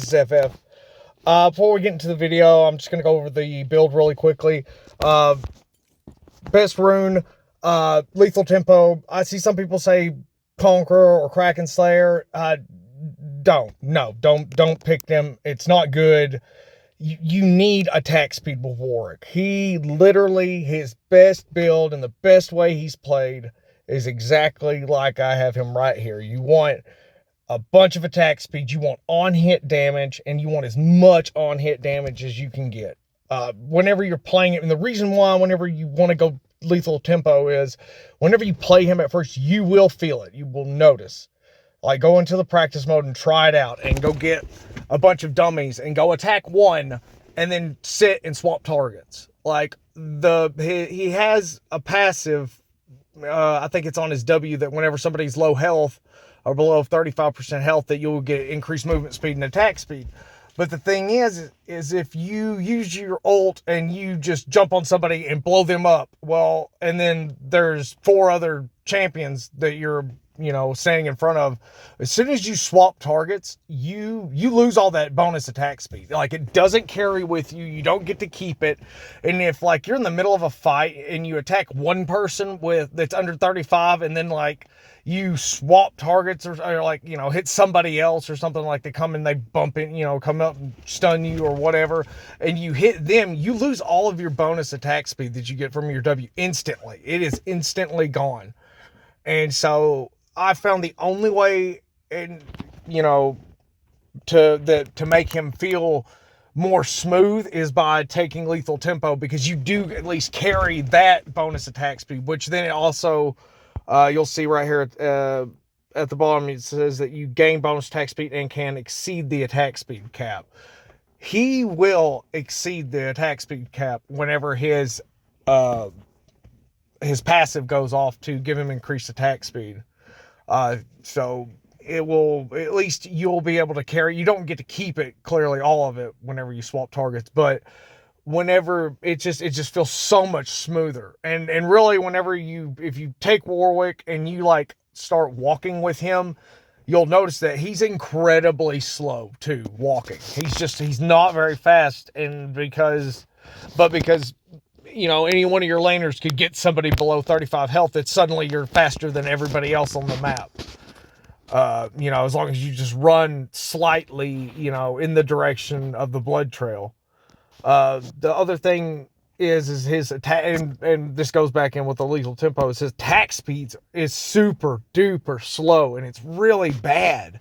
this is FF. Before we get into the video, I'm just going to go over the build really quickly. Best rune, lethal tempo. I see some people say Conqueror or Kraken Slayer. Don't pick them. It's not good. You need attack speed with Warwick. He literally, his best build and the best way he's played is exactly like I have him right here. You want a bunch of attack speed, you want on-hit damage, and you want as much on-hit damage as you can get. Whenever you're playing it, and the reason why whenever you want to go lethal tempo is, whenever you play him at first, you will feel it. You will notice. Like, go into the practice mode and try it out, and go get a bunch of dummies, and go attack one, and then sit and swap targets. Like, he has a passive, I think it's on his W, that whenever somebody's low health, or below 35% health, that you'll get increased movement speed and attack speed. But the thing is if you use your ult and you just jump on somebody and blow them up, well, and then there's 4 other champions that you're, standing in front of, as soon as you swap targets, you lose all that bonus attack speed. Like, it doesn't carry with you. You don't get to keep it. And if, like, you're in the middle of a fight and you attack one person that's under 35, and then, like, you swap targets or like, hit somebody else or something, like they come and they bump in, come up and stun you or whatever, and you hit them, you lose all of your bonus attack speed that you get from your W instantly. It is instantly gone. And so I found the only way, to make him feel more smooth is by taking lethal tempo, because you do at least carry that bonus attack speed, which then it also, you'll see right here at the bottom, it says that you gain bonus attack speed and can exceed the attack speed cap. He will exceed the attack speed cap whenever his passive goes off to give him increased attack speed. So it will, at least you'll be able to carry. You don't get to keep it, clearly, all of it whenever you swap targets, but whenever it just feels so much smoother. And really, if you take Warwick and you like start walking with him, you'll notice that he's incredibly slow too walking. He's not very fast, and because any one of your laners could get somebody below 35 health, that suddenly you're faster than everybody else on the map. As long as you just run slightly, in the direction of the blood trail. The other thing is his attack, and this goes back in with the lethal tempo, is his attack speeds is super duper slow, and it's really bad.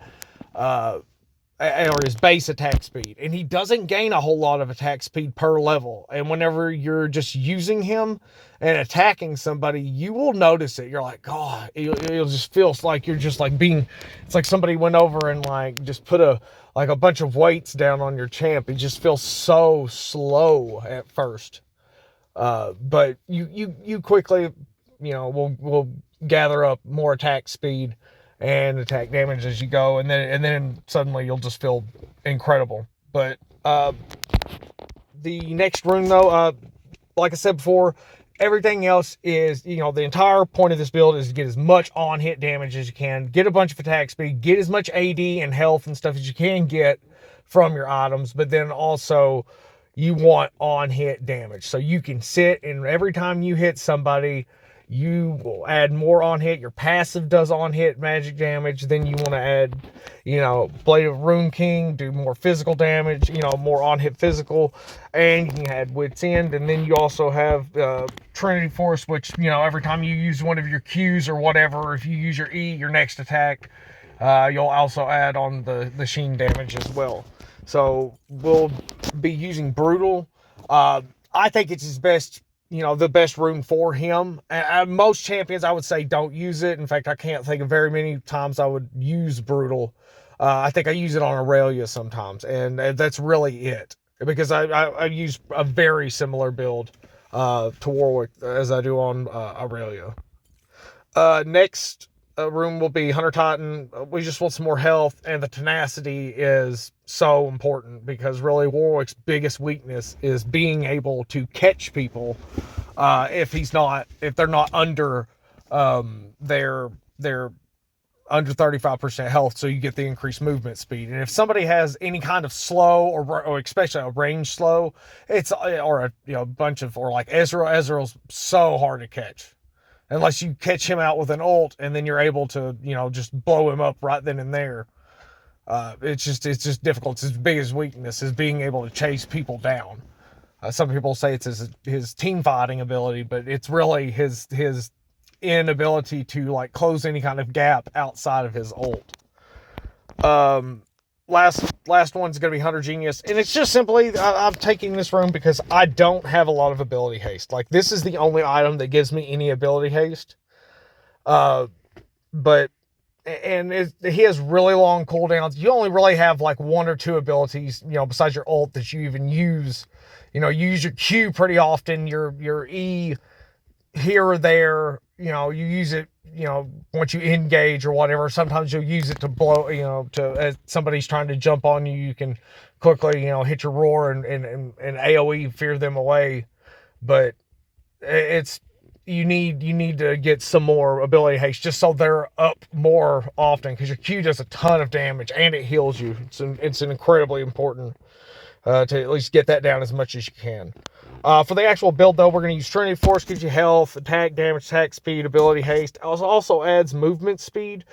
Or his base attack speed, and he doesn't gain a whole lot of attack speed per level. And whenever you're just using him and attacking somebody, you will notice it. You're like, God, it'll just feels like you're just like it's like somebody went over and like just put a bunch of weights down on your champ. It just feels so slow at first. But you quickly, will gather up more attack speed and attack damage as you go, and then suddenly you'll just feel incredible. But the next rune, though, like I said before, everything else is, the entire point of this build is to get as much on-hit damage as you can, get a bunch of attack speed, get as much AD and health and stuff as you can get from your items, but then also you want on-hit damage. So you can sit, and every time you hit somebody, you will add more on-hit. Your passive does on-hit magic damage. Then you want to add, Blade of Rune King, do more physical damage, more on-hit physical. And you can add Wit's End. And then you also have Trinity Force, which, every time you use one of your Qs or whatever, if you use your E, your next attack, you'll also add on the Sheen damage as well. So we'll be using Brutal. I think it's his best, the best rune for him. And most champions, I would say, don't use it. In fact, I can't think of very many times I would use Brutal. I think I use it on Aurelia sometimes, and that's really it. Because I use a very similar build to Warwick as I do on Aurelia. Next room will be Hunter Titan. We just want some more health, and the tenacity is so important, because really Warwick's biggest weakness is being able to catch people if they're not under their under 35% health, so you get the increased movement speed. And if somebody has any kind of slow or especially a range slow, it's or a bunch of, or like Ezreal's so hard to catch unless you catch him out with an ult and then you're able to just blow him up right then and there. It's just difficult. It's his biggest weakness is being able to chase people down. Some people say it's his team fighting ability, but it's really his inability to like close any kind of gap outside of his ult. Last one's gonna be Hunter Genius, and it's just simply I'm taking this room because I don't have a lot of ability haste. Like, this is the only item that gives me any ability haste. But he has really long cooldowns. You only really have like one or two abilities, besides your ult, that you even use. You use your Q pretty often, your E here or there. You use it, once you engage or whatever. Sometimes you'll use it to blow, as somebody's trying to jump on you, you can quickly, hit your roar and AoE fear them away. But you need to get some more ability haste just so they're up more often, because your Q does a ton of damage and it heals you. It's an incredibly important to at least get that down as much as you can. For the actual build, though, we're going to use Trinity Force, gives you health, attack damage, attack speed, ability haste. It also adds movement speed.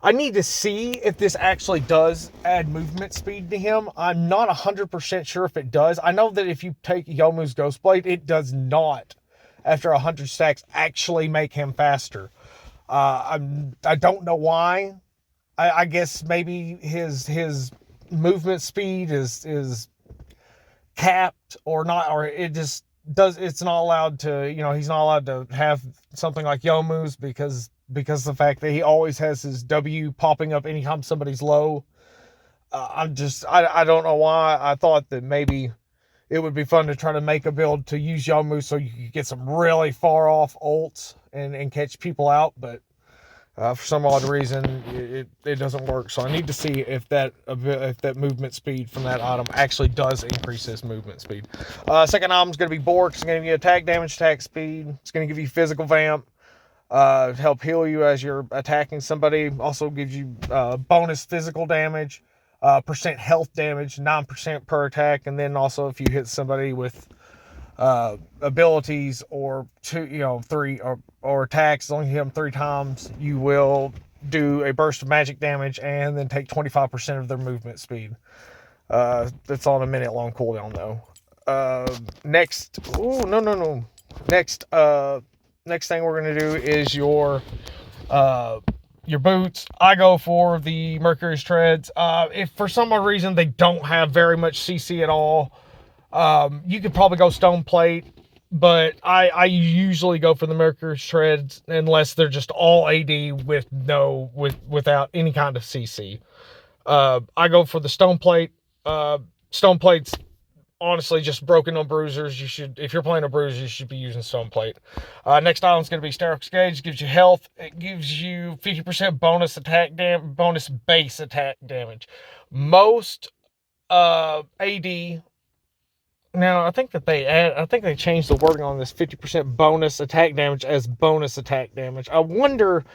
I need to see if this actually does add movement speed to him. I'm not 100% sure if it does. I know that if you take Youmuu's Ghostblade, it does not, after 100 stacks, actually make him faster. I don't know why. I guess maybe his movement speed is capped or not, or it just does. It's not allowed to. He's not allowed to have something like Youmuu's because of the fact that he always has his W popping up anytime somebody's low. I don't know why. I thought that maybe it would be fun to try to make a build to use Youmuu's so you could get some really far off ults and catch people out, but for some odd reason it doesn't work. So I need to see if that movement speed from that item actually does increase his movement speed. Second item is going to be Bork. It's going to give you attack damage, attack speed. It's going to give you physical vamp, help heal you as you're attacking somebody. Also gives you bonus physical damage, percent health damage, 9% per attack, and then also if you hit somebody with abilities or three or attacks, as long as you hit them 3 times, you will do a burst of magic damage and then take 25% of their movement speed. That's on a minute long cooldown though. Next thing we're gonna do is your boots. I go for the Mercury's Treads. If for some odd reason they don't have very much CC at all, you could probably go Stone Plate, but I usually go for the Mercury's Treads unless they're just all AD without any kind of CC. I go for the Stone Plate. Stone Plate's honestly just broken on bruisers. If you're playing a bruiser, you should be using Stone Plate. Next item is going to be Steric's Gauge. It gives you health. It gives you 50% bonus base attack damage. Most AD. Now, I think they changed the wording on this 50% bonus attack damage as bonus attack damage. I wonder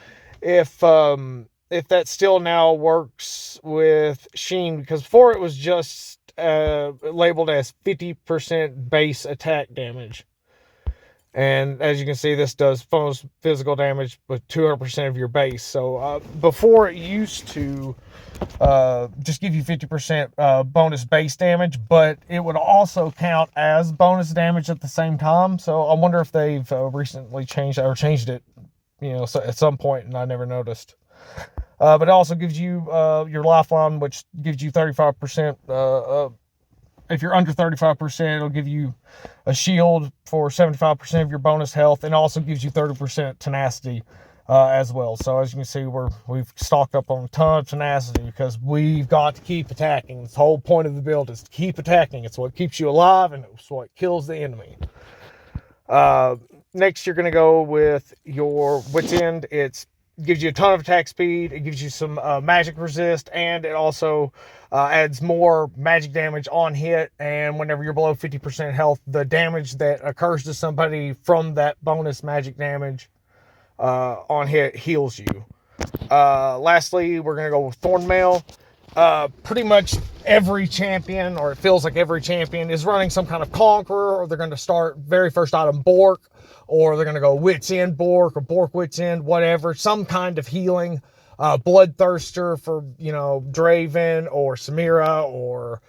if that still now works with Sheen, because before it was just labeled as 50% base attack damage. And as you can see, this does bonus physical damage with 200% of your base. So before it used to just give you 50% bonus base damage, but it would also count as bonus damage at the same time. So I wonder if they've recently changed it, at some point, and I never noticed. But it also gives you your lifeline, which gives you 35%. If you're under 35%, it'll give you a shield for 75% of your bonus health, and also gives you 30% tenacity as well. So as you can see, we've stocked up on a ton of tenacity because we've got to keep attacking. The whole point of the build is to keep attacking. It's what keeps you alive, and it's what kills the enemy. Next, you're going to go with your Wit's End. It gives you a ton of attack speed. It gives you some magic resist, and it also adds more magic damage on hit. And whenever you're below 50% health, the damage that occurs to somebody from that bonus magic damage on hit heals you. Lastly, we're going to go with Thornmail. Pretty much every champion, or it feels like every champion, is running some kind of Conqueror, or they're going to start very first item Bork, or they're going to go Wits End Bork, or Bork Wits End, whatever, some kind of healing. Bloodthirster for, you know, Draven, or Samira, or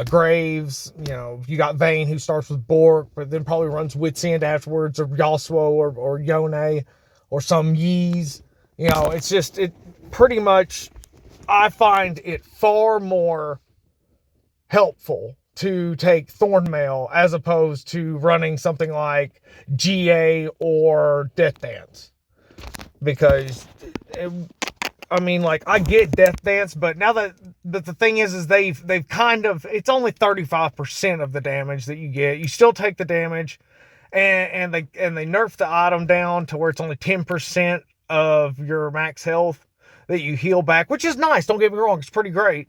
Graves. You know, you got Vayne, who starts with Bork, but then probably runs Wits End afterwards, or Yasuo, or Yone, or some Yeez. You know, it's just, it pretty much, I find it far more helpful to take Thornmail as opposed to running something like GA or Death Dance. Because, I mean, like, I get Death Dance, but now that the thing is they've kind of, it's only 35% of the damage that you get. You still take the damage, and they nerf the item down to where it's only 10% of your max health that you heal back, which is nice. Don't get me wrong, it's pretty great.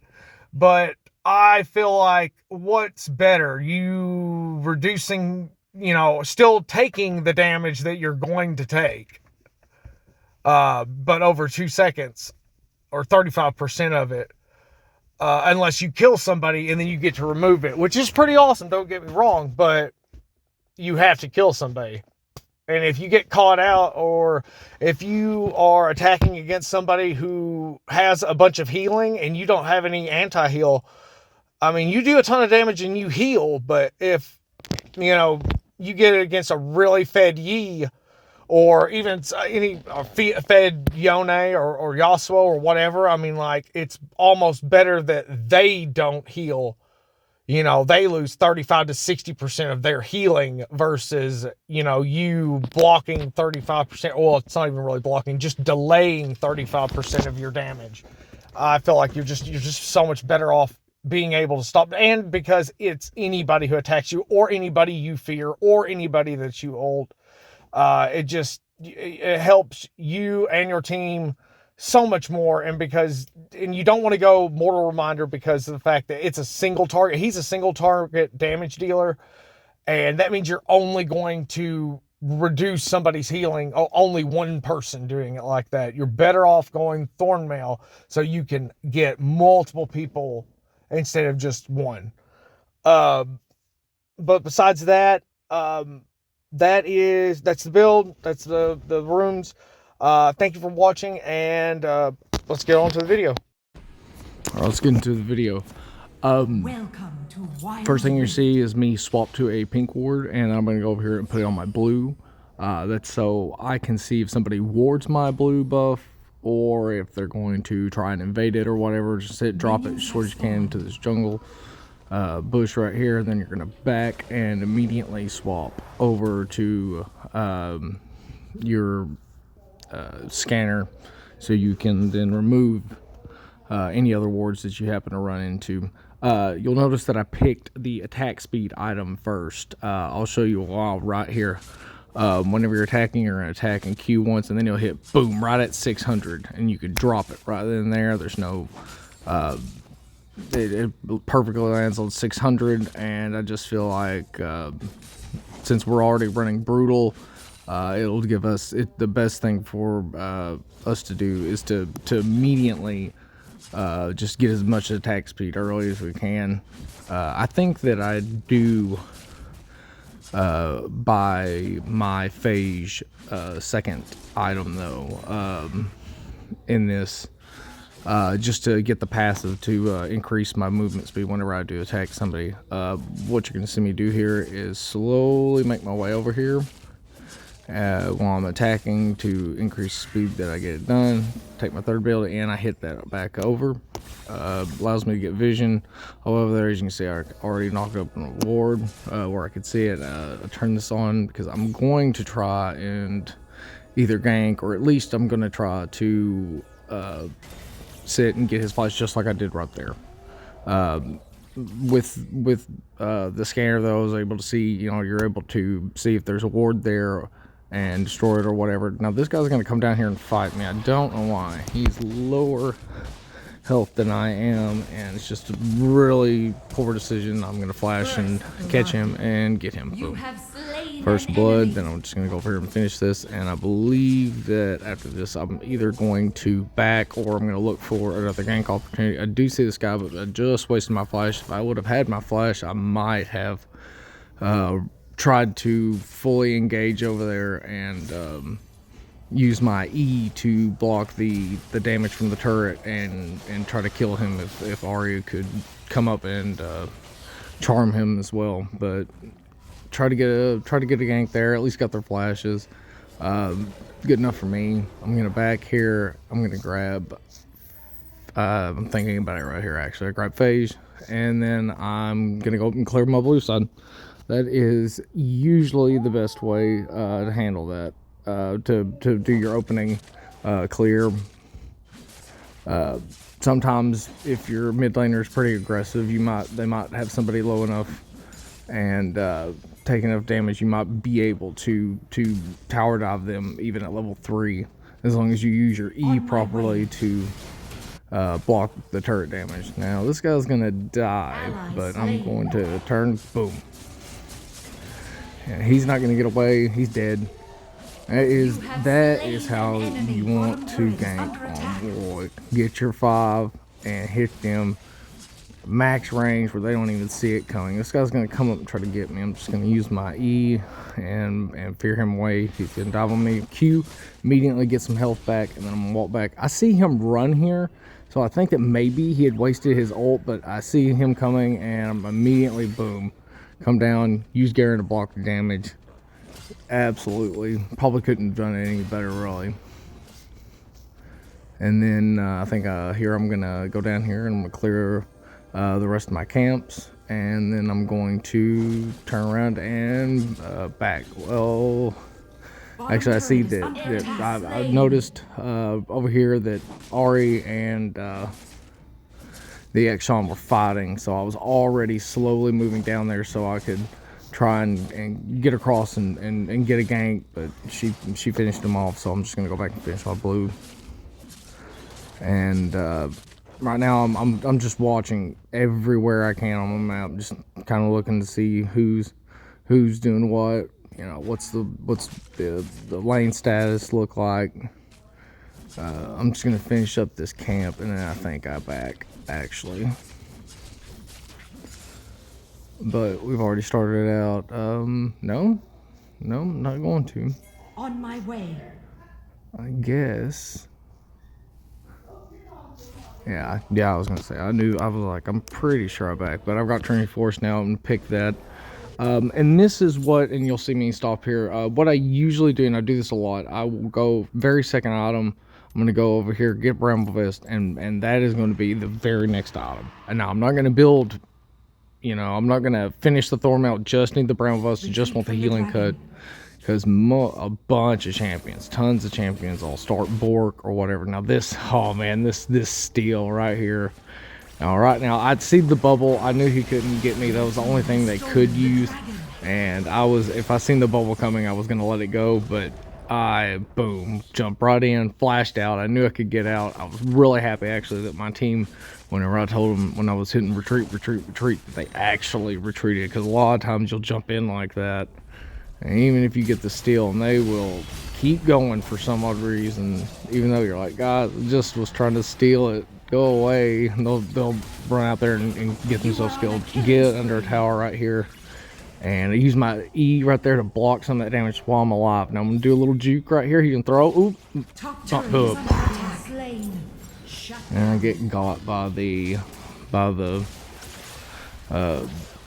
But I feel like, what's better? You reducing, you know, still taking the damage that you're going to take, but over 2 seconds, or 35% of it, unless you kill somebody and then you get to remove it, which is pretty awesome, don't get me wrong, but you have to kill somebody. And if you get caught out, or if you are attacking against somebody who has a bunch of healing and you don't have any anti-heal, I mean, you do a ton of damage and you heal, but if, you know, you get it against a really fed Yi, or even any fed Yone, or Yasuo, or whatever, I mean, like, it's almost better that they don't heal. You know, they lose 35 to 60% of their healing versus, you know, you blocking 35%. Well, it's not even really blocking, just delaying 35% of your damage. I feel like you're just so much better off being able to stop. And because it's anybody who attacks you, or anybody you fear, or anybody that you ult, it helps you and your team so much more. And you don't want to go Mortal Reminder because of the fact that it's a single target. He's a single target damage dealer, and that means you're only going to reduce somebody's healing. Only one person doing it like that. You're better off going Thornmail so you can get multiple people instead of just one. But besides that, that's the build, that's the runes. Thank you for watching, and let's get on to the video. All right, let's get into the video. Welcome to Wild First thing you see is me swap to a pink ward, and I'm going to go over here and put it on my blue. That's so I can see if somebody wards my blue buff, or if they're going to try and invade it or whatever. Just drop it as short as you can into this jungle bush right here, and then you're going to back and immediately swap over to your scanner, so you can then remove any other wards that you happen to run into. You'll notice that I picked the attack speed item first. I'll show you a while right here. Whenever you're attacking, you're going to attack and Q once, and then you'll hit boom right at 600, and you can drop it right in there. There's no it perfectly lands on 600, and I just feel like since we're already running brutal, it'll give us the best thing for us to do is to immediately just get as much attack speed early as we can. I think that I do buy my phage second item though in this, just to get the passive to increase my movement speed whenever I do attack somebody. What you're going to see me do here is slowly make my way over here while I'm attacking to increase the speed that I get it done. Take my third ability and I hit that back over. Allows me to get vision. However, there, as you can see, I already knocked up an ward where I could see it. I turn this on because I'm going to try and either gank, or at least I'm going to try to sit and get his flash just like I did right there. With the scanner though, I was able to see, you know, you're able to see if there's a ward there and destroy it or whatever. Now this guy's going to come down here and fight me. I don't know why. He's lower health than I am, and it's just a really poor decision. I'm going to flash and catch him and get him. Boom. first blood. Then I'm just gonna go over here and finish this, and I believe that after this I'm either going to back or I'm gonna look for another gank opportunity. I do see this guy, but I just wasted my flash. If I would have had my flash, I might have tried to fully engage over there and use my E to block the damage from the turret and try to kill him if Arya could come up and charm him as well. But try to get a gank there. At least got their flashes. Good enough for me. I'm gonna back here. I'm gonna grab. I'm thinking about it right here. Actually, I grab phase, and then I'm gonna go up and clear my blue side. That is usually the best way to handle that. To do your opening clear. Sometimes if your mid laner is pretty aggressive, they might have somebody low enough and take enough damage, you might be able to tower dive them even at level 3, as long as you use your E properly to block the turret damage. Now this guy's gonna die, but I'm going to turn, boom. And he's not gonna get away, he's dead. That is how you want to gank on Warwick. Get your 5 and hit them max range where they don't even see it coming. This guy's gonna come up and try to get me. I'm just gonna use my E and fear him away. He's gonna dive on me. Q, immediately get some health back, and then I'm gonna walk back. I see him run here, so I think that maybe he had wasted his ult, but I see him coming and I'm immediately, boom, come down, use Garen to block the damage. Absolutely, probably couldn't have done it any better, really. And then I think here I'm gonna go down here and I'm gonna clear the rest of my camps, and then I'm going to turn around and back. Well, actually I see that I've noticed over here that Ari and the Exxon were fighting, so I was already slowly moving down there so I could try and get across and get a gank, but she finished them off, so I'm just gonna go back and finish my blue. And right now I'm just watching everywhere I can on the map, just kind of looking to see who's doing what, you know, what's the lane status look like. I'm just gonna finish up this camp, and then I think I back, actually. But we've already started out. No, I'm not going to. On my way. I guess. Yeah, I was gonna say, I was like, I'm pretty sure I back, but I've got Training Force now and pick that. And this is what, and you'll see me stop here. What I usually do, and I do this a lot, I will go very second item. I'm gonna go over here, get Bramble Vest, and that is going to be the very next item. And now I'm not gonna build, you know, I'm not gonna finish the Thorn Mount, just need the Bramble Vest, just want the healing cut. Because a bunch of champions, tons of champions, all start Bork or whatever. Now this, oh man, this steel right here. Now right now, I'd see the bubble. I knew he couldn't get me. That was the only thing they could use. And if I seen the bubble coming, I was gonna let it go. But I, boom, jumped right in, flashed out. I knew I could get out. I was really happy actually that my team, whenever I told them when I was hitting retreat, that they actually retreated. Because a lot of times you'll jump in like that, and even if you get the steal, and they will keep going for some odd reason, even though you're like, God, just was trying to steal it, go away. And they'll run out there and get themselves killed. Get under a tower right here, and I use my E right there to block some of that damage while I'm alive. Now I'm gonna do a little juke right here. He can throw. Oop, not hook. And I get got by the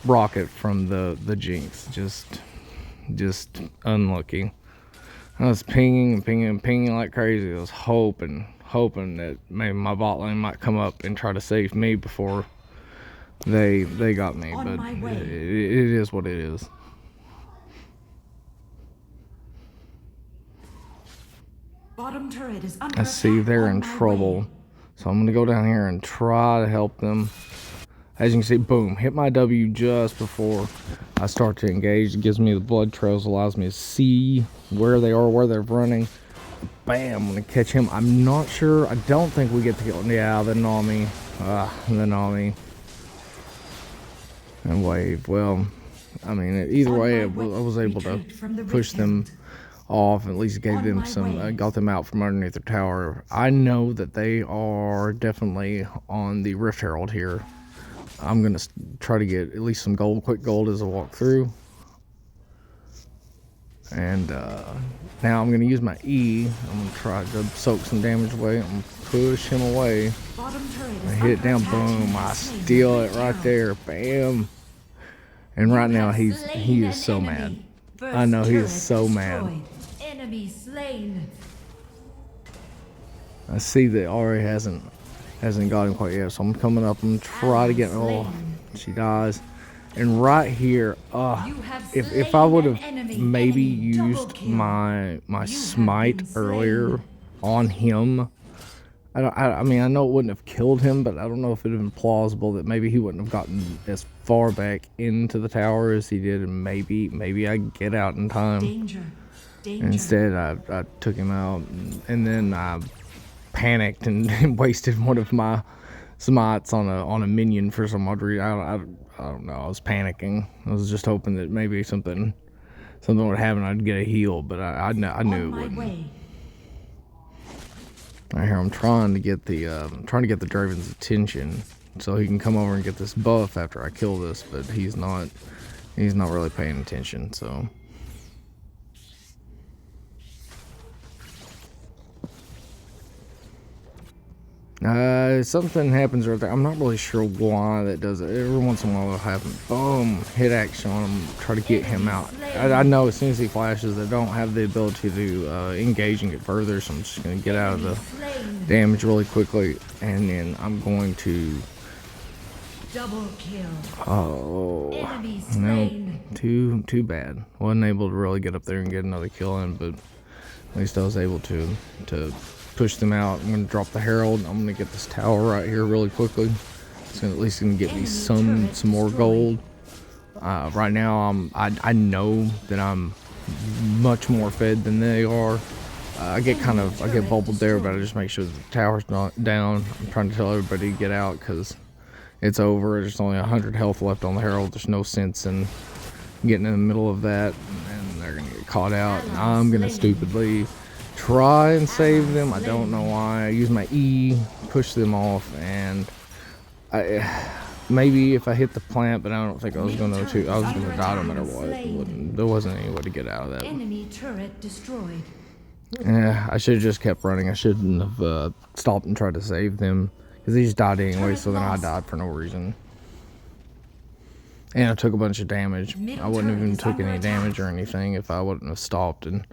rocket from the Jinx. Just unlucky. I was pinging like crazy. I was hoping that maybe my bot lane might come up and try to save me before they got me. But it is what it is. Bottom turret is under I see they're in trouble, so I'm gonna go down here and try to help them. As you can see, boom, hit my W just before I start to engage. It gives me the blood trails, allows me to see where they are, where they're running. Bam, I'm gonna catch him. I'm not sure, I don't think we get to kill him. Yeah, the Nami. And wave. Well, I mean, either On way, I my way, was able to retreat from the push Rift them Herald. off, at least gave On them my some, way. got them out from underneath the tower. I know that they are definitely on the Rift Herald here. I'm gonna try to get at least some gold, quick gold as I walk through. And now I'm gonna use my E. I'm gonna try to soak some damage away. I'm gonna push him away. Bottom turret I is hit it under down, attack. boom, I steal it right there, bam. And right now he is so mad. I know he is so mad. Enemy slain. I see that Ari hasn't got him quite yet, so I'm coming up and try to get. Oh, she dies. And right here, if I would have maybe used my smite earlier on him, I mean, I know it wouldn't have killed him, but I don't know if it would have been plausible that maybe he wouldn't have gotten as far back into the tower as he did, and maybe I get out in time. Danger. Instead, I took him out, and then I panicked and wasted one of my smites on a minion for some odd reason. I don't know. I was panicking. I was just hoping that maybe something would happen. I'd get a heal, but I knew it wouldn't. Right here, I'm trying to get the Draven's attention so he can come over and get this buff after I kill this, but he's not really paying attention. So. Something happens right there. I'm not really sure why that does it. Every once in a while it'll happen. Boom, hit action on him, try to get him out. I know as soon as he flashes, I don't have the ability to engage and get further, so I'm just going to get out of the damage really quickly, and then I'm going to... Double kill. Oh, Enemy no, slain. too bad. Wasn't able to really get up there and get another kill in, but at least I was able to push them out. I'm gonna drop the Herald. I'm gonna get this tower right here really quickly. It's at least gonna get me some more gold. Right now, I know that I'm much more fed than they are. I get bubbled there, but I just make sure the tower's not down. I'm trying to tell everybody to get out because it's over. There's only 100 health left on the Herald. There's no sense in getting in the middle of that, and they're gonna get caught out. And I'm gonna stupidly try and save them. I don't know why. I use my E, push them off, and maybe if I hit the plant, but I don't think I was gonna die no matter what. There wasn't any way to get out of that. Enemy turret destroyed. Yeah, I should have just kept running. I shouldn't have stopped and tried to save them, because they just died anyway, so then I died for no reason. And I took a bunch of damage. I wouldn't have even took any damage or anything if I wouldn't have stopped and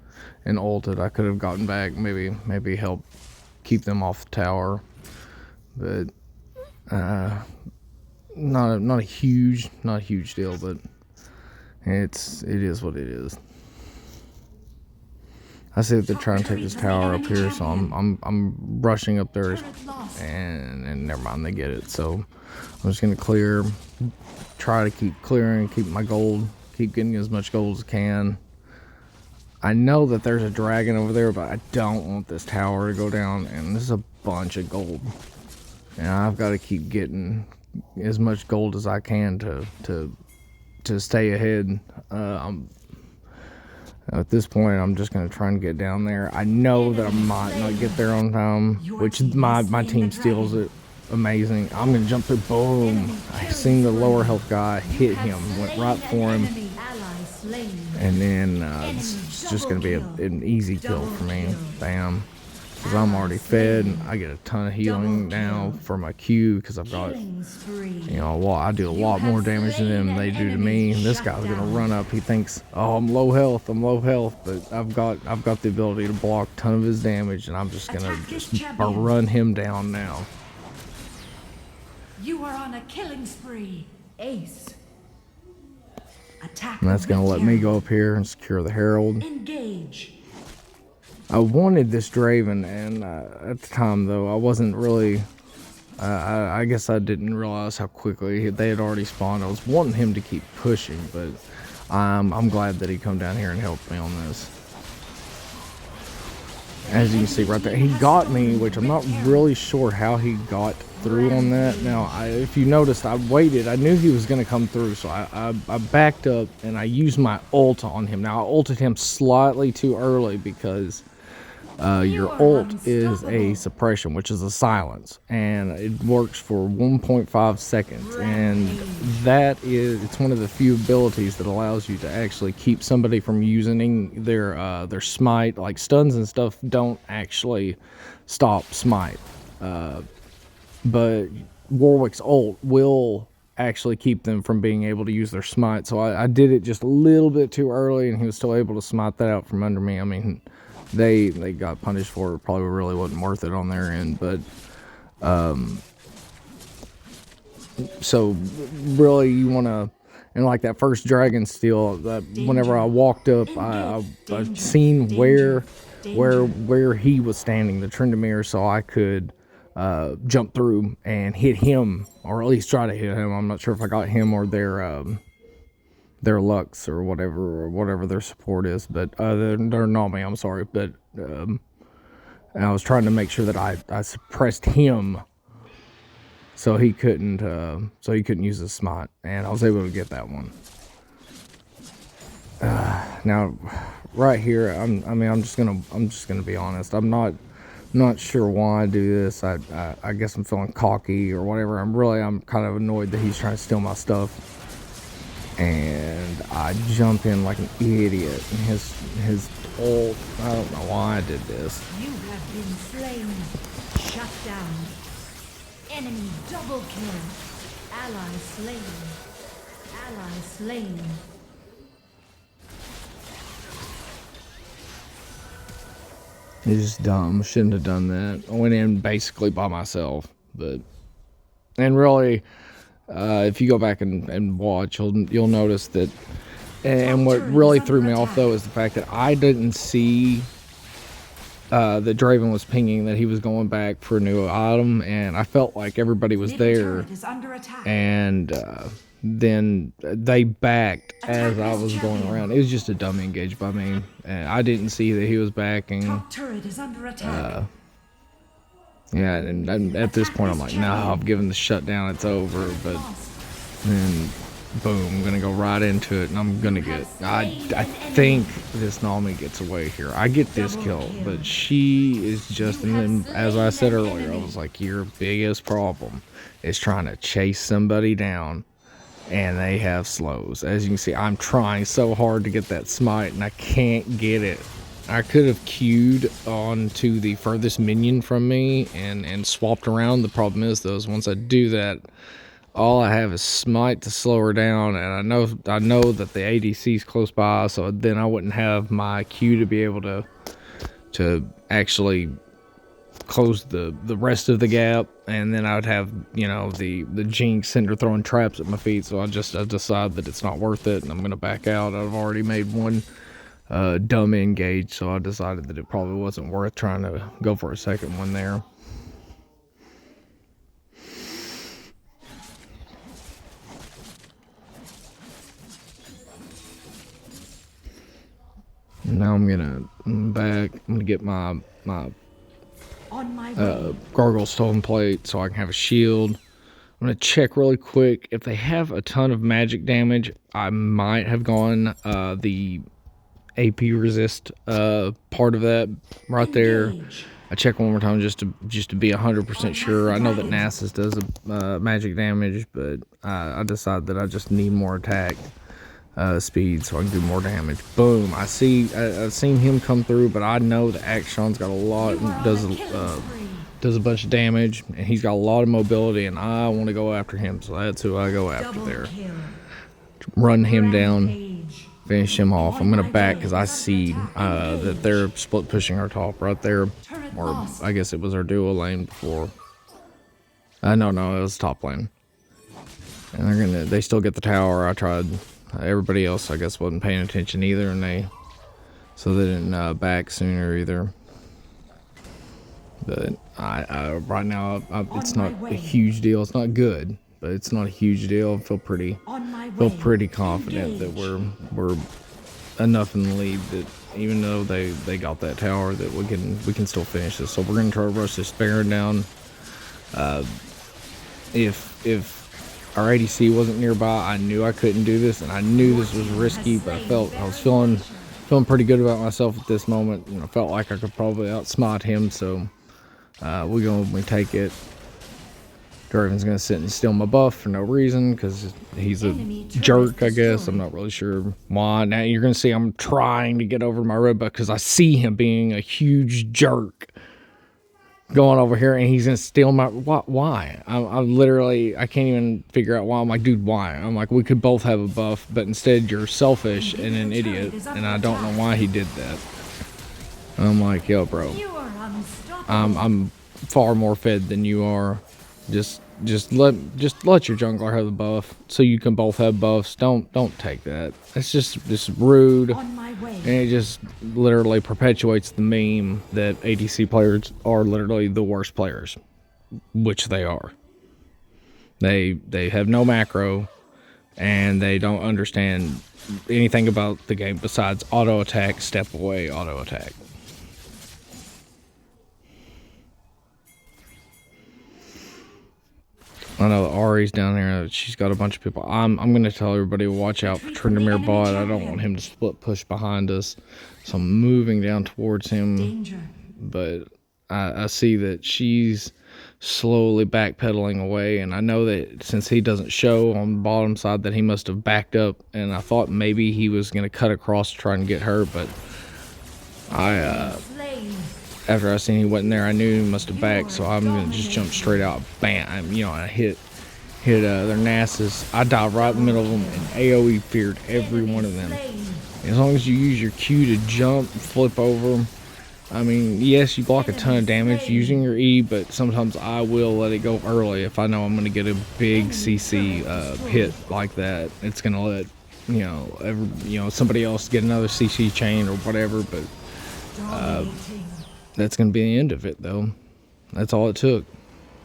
ulted. I could have gotten back, maybe help keep them off the tower. But not a huge deal, but it is what it is. I see that they're trying to take this tower up here, so I'm rushing up there, and never mind, they get it. So I'm just gonna try to keep clearing, keep my gold, keep getting as much gold as I can. I know that there's a dragon over there, but I don't want this tower to go down, and this is a bunch of gold, and I've got to keep getting as much gold as I can to stay ahead. At this point, I'm just going to try and get down there. I know that I might not get there on time, which my team steals it. Amazing. I'm going to jump through. Boom. I seen the lower health guy, hit him, went right for him. And then it's just going to be an easy kill for me. Bam. Because I'm already fed. I get a ton of healing now for my Q because I've got, I do a lot more damage to them than they do to me. And this guy's going to run up. He thinks, oh, I'm low health, but I've got the ability to block a ton of his damage, and I'm just going to run him down now. You are on a killing spree. Ace. Attack. And that's going to let me go up here and secure the Herald. Engage. I wanted this Draven, and at the time, though, I wasn't really... I guess I didn't realize how quickly they had already spawned. I was wanting him to keep pushing, but I'm glad that he come down here and helped me on this. As you can see right there, he got me, which I'm not really sure how he got through on that. Now, if you noticed, I waited. I knew he was going to come through, so I backed up and I used my ult on him. Now, I ulted him slightly too early because your ult is a suppression, which is a silence, and it works for 1.5 seconds, and it's one of the few abilities that allows you to actually keep somebody from using their smite. Like stuns and stuff don't actually stop smite, but Warwick's ult will actually keep them from being able to use their smite. So I did it just a little bit too early, and he was still able to smite that out from under me. I mean, they got punished for it. Probably really wasn't worth it on their end, but so really you want to, and like that first dragon steal, that whenever I walked up, I seen where he was standing, the Tryndamere, so I could jump through and hit him, or at least try to hit him. I'm not sure if I got him or their Lux or whatever their support is, but they're Nami, I'm sorry, but I was trying to make sure that I suppressed him so he couldn't use his smite, and I was able to get that one. Now right here, I'm just gonna be honest. I'm not sure why I do this. I guess I'm feeling cocky or whatever. I'm kind of annoyed that he's trying to steal my stuff, and I jump in like an idiot. And his ult, I don't know why I did this. You have been slain. Shut down. Enemy double kill. Ally slain. Ally slain. It's just dumb. Shouldn't have done that. I went in basically by myself, and really, if you go back and watch, you'll notice that. And what really threw me off though is the fact that I didn't see that Draven was pinging that he was going back for a new item, and I felt like everybody was there, and then they backed as I was going around. It was just a dumb engage by me, and I didn't see that he was backing. Yeah, and at this point I'm like, nah, I've given the shutdown, it's over. But then boom, I'm gonna go right into it, and I'm gonna get, I think this Nami gets away here. I get this kill, but she is just, and then as I said earlier, I was like, your biggest problem is trying to chase somebody down, and they have slows. As you can see, I'm trying so hard to get that smite, and I can't get it. I could have queued on to the furthest minion from me and swapped around. The problem is, though, is once I do that, all I have is smite to slow her down, and I know that the ADC is close by, so then I wouldn't have my Q to be able to actually close the rest of the gap, and then I would have, you know, the Jinx Cinder throwing traps at my feet. So I decide that it's not worth it, and I'm gonna back out. I've already made one dumb engage, so I decided that it probably wasn't worth trying to go for a second one there. Now I'm gonna get my Gargoyle Stolen Plate so I can have a shield. I'm gonna check really quick. If they have a ton of magic damage, I might have gone the AP resist part of that right there. I check one more time just to be 100% sure. I know that Nasus does magic damage, but I decided that I just need more attack speed so I can do more damage. Boom! I've seen him come through, but I know that Akshon's got a lot, does a bunch of damage, and he's got a lot of mobility, and I want to go after him, so that's who I go after there. Run him down, finish him off. I'm gonna back because I see that they're split pushing our top right there, or I guess it was our duo lane before. No, it was top lane, and they still get the tower. I tried. Everybody else, I guess, wasn't paying attention either, and they didn't back sooner either. But I right now, it's not a huge deal. It's not good, but it's not a huge deal. I feel pretty confident that we're enough in the lead that even though they got that tower, that we can still finish this. So we're gonna try to rush this Baron down. If our ADC wasn't nearby, I knew I couldn't do this, and I knew this was risky, but I was feeling pretty good about myself at this moment. I felt like I could probably outsmart him, so we take it. Draven's gonna sit and steal my buff for no reason because he's a jerk, I guess. I'm not really sure why. Now you're gonna see I'm trying to get over my red buff because I see him being a huge jerk going over here, and he's gonna steal my why? I literally I can't even figure out why. I'm like, dude, why? I'm like, we could both have a buff, but instead you're selfish and an idiot, and I don't know why he did that. I'm like, yo, bro, I'm far more fed than you are. Just let your jungler have the buff so you can both have buffs. Don't take that. It's just rude, and it just literally perpetuates the meme that ADC players are literally the worst players, which they are. They have no macro, and they don't understand anything about the game besides auto attack, step away, auto attack. I know Ari's down there. She's got a bunch of people. I'm going to tell everybody to watch out for Tryndamere bot. I don't want him to split push behind us. So I'm moving down towards him. Danger. But I see that she's slowly backpedaling away. And I know that since he doesn't show on the bottom side that he must have backed up. And I thought maybe he was going to cut across to try and get her. But after I seen he wasn't there, I knew he must have backed, so I'm gonna just jump straight out. Bam! I hit their Nasus. I died right in the middle of them, and AoE feared every one of them. As long as you use your Q to jump, flip over them. I mean, yes, you block a ton of damage using your E, but sometimes I will let it go early if I know I'm gonna get a big CC hit like that. It's gonna let somebody else get another CC chain or whatever, but. That's going to be the end of it, though. That's all it took.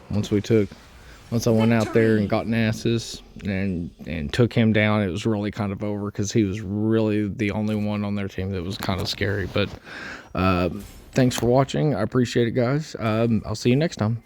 Once I went out there and got Nasus and took him down, it was really kind of over because he was really the only one on their team that was kind of scary. But thanks for watching. I appreciate it, guys. I'll see you next time.